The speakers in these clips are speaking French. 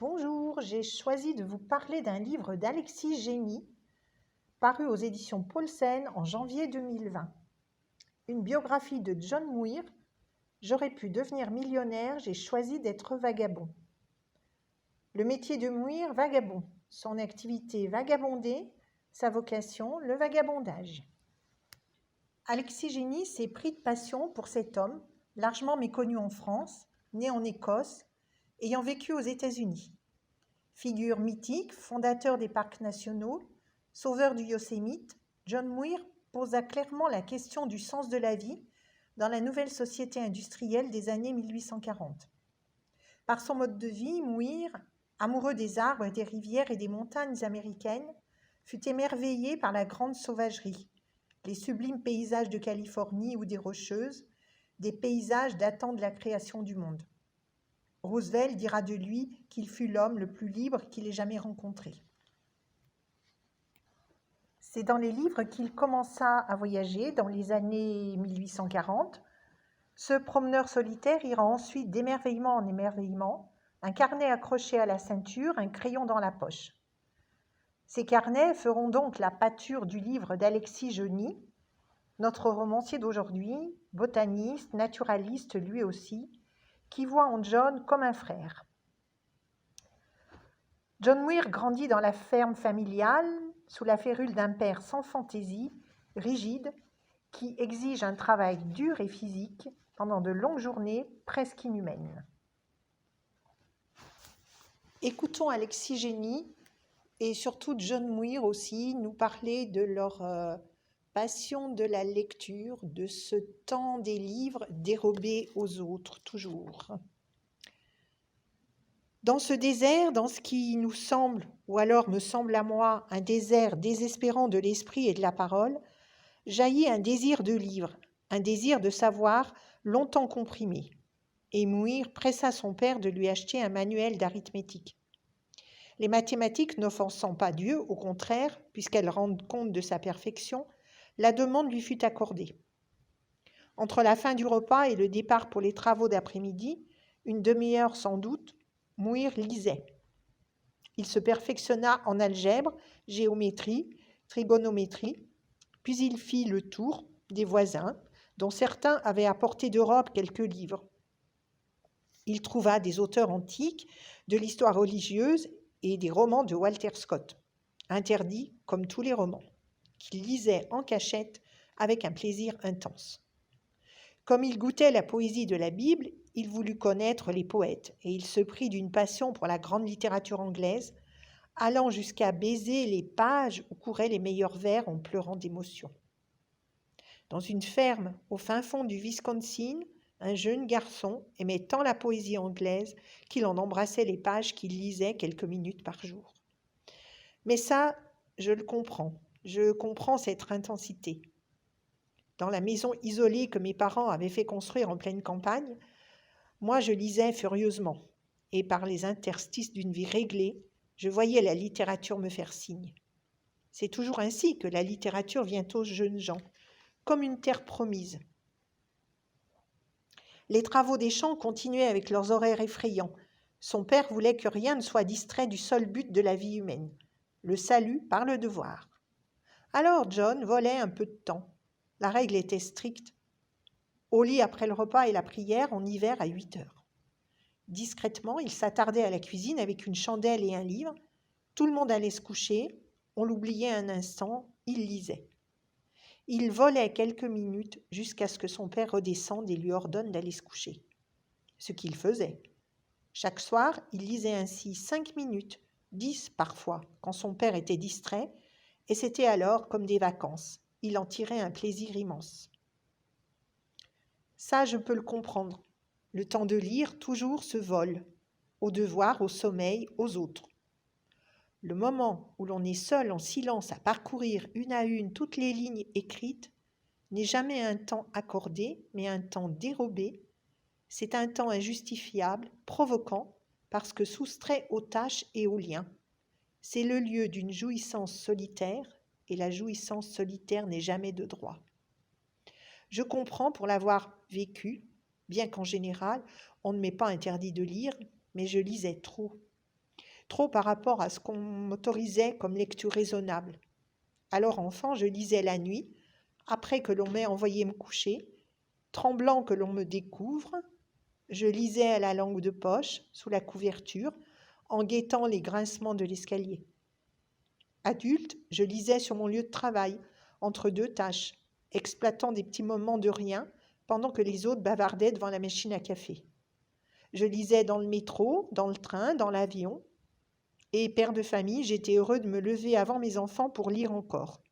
Bonjour, j'ai choisi de vous parler d'un livre d'Alexis Génie, paru aux éditions Paulsen en janvier 2020. Une biographie de John Muir. J'aurais pu devenir millionnaire, j'ai choisi d'être vagabond. Le métier de Muir, vagabond. Son activité, vagabonder. Sa vocation, le vagabondage. Alexis Génie s'est pris de passion pour cet homme, largement méconnu en France, né en Écosse, ayant vécu aux États-Unis. Figure mythique, fondateur des parcs nationaux, sauveur du Yosémite, John Muir posa clairement la question du sens de la vie dans la nouvelle société industrielle des années 1840. Par son mode de vie, Muir, amoureux des arbres, des rivières et des montagnes américaines, fut émerveillé par la grande sauvagerie, les sublimes paysages de Californie ou des Rocheuses, des paysages datant de la création du monde. Roosevelt dira de lui qu'il fut l'homme le plus libre qu'il ait jamais rencontré. C'est dans les livres qu'il commença à voyager dans les années 1840. Ce promeneur solitaire ira ensuite d'émerveillement en émerveillement, un carnet accroché à la ceinture, un crayon dans la poche. Ces carnets feront donc la pâture du livre d'Alexis Génie, notre romancier d'aujourd'hui, botaniste, naturaliste lui aussi, qui voit en John comme un frère. John Muir grandit dans la ferme familiale, sous la férule d'un père sans fantaisie, rigide, qui exige un travail dur et physique pendant de longues journées presque inhumaines. Écoutons Alexis Génie et surtout John Muir aussi nous parler de leur passion de la lecture, de ce temps des livres dérobés aux autres, toujours. Dans ce désert, dans ce qui nous semble, ou alors me semble à moi, un désert désespérant de l'esprit et de la parole, jaillit un désir de livre, un désir de savoir longtemps comprimé. Et Muir pressa son père de lui acheter un manuel d'arithmétique. Les mathématiques n'offensant pas Dieu, au contraire, puisqu'elles rendent compte de sa perfection, la demande lui fut accordée. Entre la fin du repas et le départ pour les travaux d'après-midi, une demi-heure sans doute, Muir lisait. Il se perfectionna en algèbre, géométrie, trigonométrie, puis il fit le tour des voisins, dont certains avaient apporté d'Europe quelques livres. Il trouva des auteurs antiques, de l'histoire religieuse et des romans de Walter Scott, interdits comme tous les romans, qu'il lisait en cachette avec un plaisir intense. Comme il goûtait la poésie de la Bible, il voulut connaître les poètes et il se prit d'une passion pour la grande littérature anglaise, allant jusqu'à baiser les pages où couraient les meilleurs vers en pleurant d'émotion. Dans une ferme au fin fond du Wisconsin, un jeune garçon aimait tant la poésie anglaise qu'il en embrassait les pages qu'il lisait quelques minutes par jour. Mais ça, je le comprends. Je comprends cette intensité. Dans la maison isolée que mes parents avaient fait construire en pleine campagne, moi je lisais furieusement, et par les interstices d'une vie réglée, je voyais la littérature me faire signe. C'est toujours ainsi que la littérature vient aux jeunes gens, comme une terre promise. Les travaux des champs continuaient avec leurs horaires effrayants. Son père voulait que rien ne soit distrait du seul but de la vie humaine, le salut par le devoir. Alors John volait un peu de temps. La règle était stricte. Au lit après le repas et la prière, en hiver à 8 heures. Discrètement, il s'attardait à la cuisine avec une chandelle et un livre. Tout le monde allait se coucher. On l'oubliait un instant, il lisait. Il volait quelques minutes jusqu'à ce que son père redescende et lui ordonne d'aller se coucher. Ce qu'il faisait. Chaque soir, il lisait ainsi 5 minutes, 10 parfois, quand son père était distrait, et c'était alors comme des vacances. Il en tirait un plaisir immense. Ça, je peux le comprendre. Le temps de lire toujours se vole, au devoir, au sommeil, aux autres. Le moment où l'on est seul en silence à parcourir une à une toutes les lignes écrites n'est jamais un temps accordé, mais un temps dérobé. C'est un temps injustifiable, provoquant, parce que soustrait aux tâches et aux liens. C'est le lieu d'une jouissance solitaire, et la jouissance solitaire n'est jamais de droit. Je comprends pour l'avoir vécu, bien qu'en général, on ne m'ait pas interdit de lire, mais je lisais trop. trop par rapport à ce qu'on m'autorisait comme lecture raisonnable. Alors enfant, je lisais la nuit, après que l'on m'ait envoyé me coucher, tremblant que l'on me découvre, je lisais à la langue de poche, sous la couverture, en guettant les grincements de l'escalier. Adulte, je lisais sur mon lieu de travail, entre deux tâches, exploitant des petits moments de rien, pendant que les autres bavardaient devant la machine à café. Je lisais dans le métro, dans le train, dans l'avion. Et père de famille, j'étais heureux de me lever avant mes enfants pour lire encore.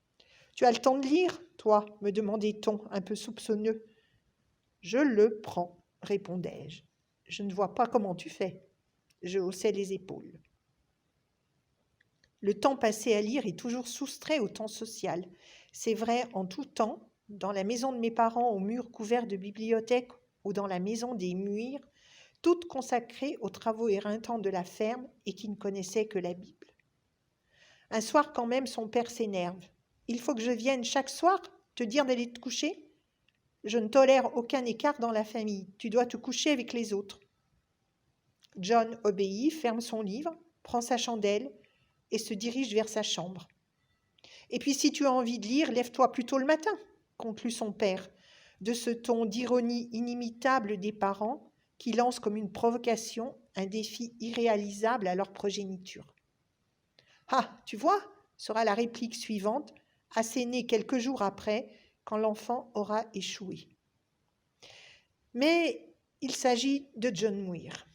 « Tu as le temps de lire, toi ?» me demandait-on, un peu soupçonneux. « Je le prends, » répondais-je. « Je ne vois pas comment tu fais. » Je haussais les épaules. Le temps passé à lire est toujours soustrait au temps social. C'est vrai en tout temps, dans la maison de mes parents aux murs couverts de bibliothèques ou dans la maison des Muirs, toutes consacrées aux travaux éreintants de la ferme et qui ne connaissaient que la Bible. Un soir quand même, son père s'énerve. « Il faut que je vienne chaque soir te dire d'aller te coucher ? Je ne tolère aucun écart dans la famille. Tu dois te coucher avec les autres. » John obéit, ferme son livre, prend sa chandelle et se dirige vers sa chambre. « Et puis si tu as envie de lire, lève-toi plus tôt le matin, » conclut son père, de ce ton d'ironie inimitable des parents qui lancent comme une provocation un défi irréalisable à leur progéniture. « Ah, tu vois » sera la réplique suivante, assénée quelques jours après, quand l'enfant aura échoué. Mais il s'agit de John Muir.